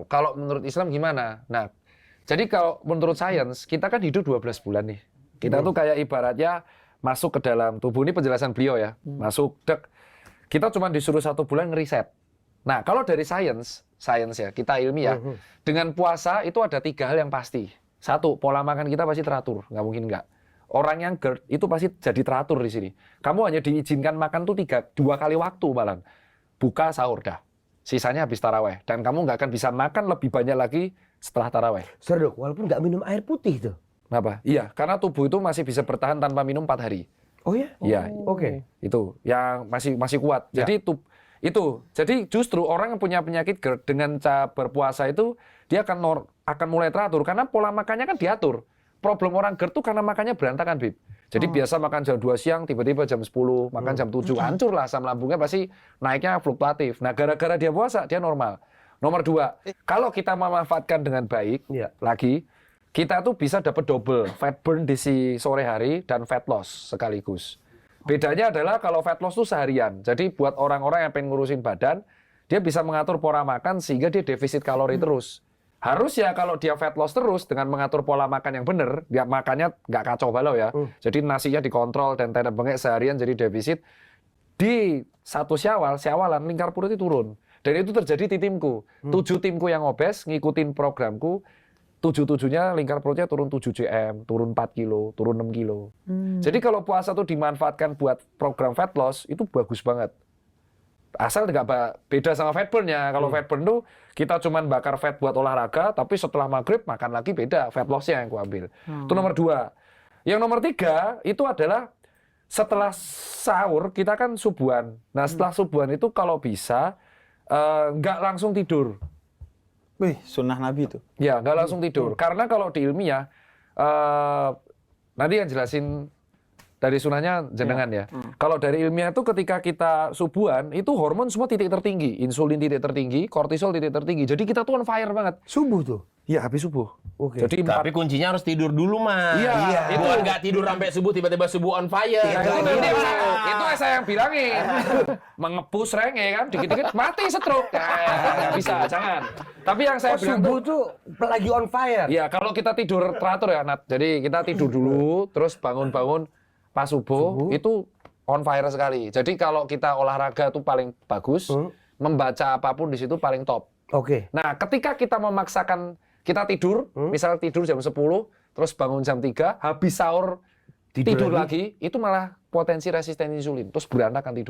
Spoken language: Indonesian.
Kalau menurut Islam gimana? Nah, jadi kalau menurut sains, kita kan hidup 12 bulan nih. Kita tuh kayak ibaratnya masuk ke dalam tubuh, ini penjelasan beliau ya. Masuk, kita cuma disuruh 1 bulan ngeriset. Nah, kalau dari sains ya, kita ilmiah, dengan puasa itu ada 3 hal yang pasti. 1, pola makan kita pasti teratur, nggak mungkin nggak. Orang yang GERD itu pasti jadi teratur di sini. Kamu hanya diizinkan makan tuh 2 kali waktu malam. Buka, sahur, dah. Sisanya habis taraweh. Dan kamu nggak akan bisa makan lebih banyak lagi setelah taraweh. Dok, walaupun nggak minum air putih tuh. Kenapa? Iya, karena tubuh itu masih bisa bertahan tanpa minum 4 hari. Oh ya? Iya. Oke. Itu yang masih kuat. Ya. Jadi jadi justru orang yang punya penyakit GERD dengan cara berpuasa itu dia akan mulai teratur karena pola makannya kan diatur. Problem orang GERD tuh karena makannya berantakan, Bib. Jadi biasa makan jam 2 siang, tiba-tiba jam 10, makan jam 7, hancur lah asam lambungnya pasti naiknya fluktuatif. Nah, gara-gara dia puasa, dia normal. Nomor 2, kalau kita memanfaatkan dengan baik, lagi, kita tuh bisa dapat double fat burn di si sore hari dan fat loss sekaligus. Bedanya adalah kalau fat loss tuh seharian. Jadi buat orang-orang yang pengen ngurusin badan, dia bisa mengatur pola makan sehingga dia defisit kalori terus. Harus ya kalau dia fat loss terus dengan mengatur pola makan yang benar, dia makannya nggak kacau balau ya. Jadi nasinya dikontrol dan tenek bengek seharian jadi defisit. Di 1 syawalan lingkar perut itu turun. Dan itu terjadi di timku. 7 timku yang obes ngikutin programku, 7-7-nya lingkar perutnya turun 7 cm, turun 4 kilo, turun 6 kilo. Jadi kalau puasa tuh dimanfaatkan buat program fat loss, itu bagus banget. Asal nggak beda sama fat burn ya. Kalau fat burn tuh kita cuman bakar fat buat olahraga, tapi setelah maghrib makan lagi beda. Fat loss-nya yang aku ambil. Itu nomor 2. Yang nomor 3 itu adalah setelah sahur kita kan subuhan. Nah setelah subuhan itu kalau bisa nggak langsung tidur. Wih, sunnah Nabi itu. Ya, nggak langsung tidur. Karena kalau di ilmiah, nanti yang jelasin dari sunahnya jenengan ya. Kalau dari ilmiah itu ketika kita subuhan, itu hormon semua titik tertinggi. Insulin titik tertinggi, kortisol titik tertinggi. Jadi kita tuh on fire banget. Subuh tuh? Iya, habis subuh. Oke. Jadi Tapi kuncinya harus tidur dulu, Mas. Iya, Itu nggak tidur sampai subuh, tiba-tiba subuh on fire. itu saya yang bilangin. Mengepus renge kan, dikit-dikit mati stroke. Nggak bisa, jangan. Tapi yang saya bilang subuh tuh lagi on fire. ya kalau kita tidur teratur ya, Nat. Jadi kita tidur dulu, terus bangun-bangun pas subuh itu on fire sekali. Jadi kalau kita olahraga tuh paling bagus, membaca apapun di situ paling top. Oke. Nah, ketika kita memaksakan kita tidur, misal tidur jam 10, terus bangun jam 3, habis sahur tidur lagi, itu malah potensi resisten insulin, terus berantakan tidur.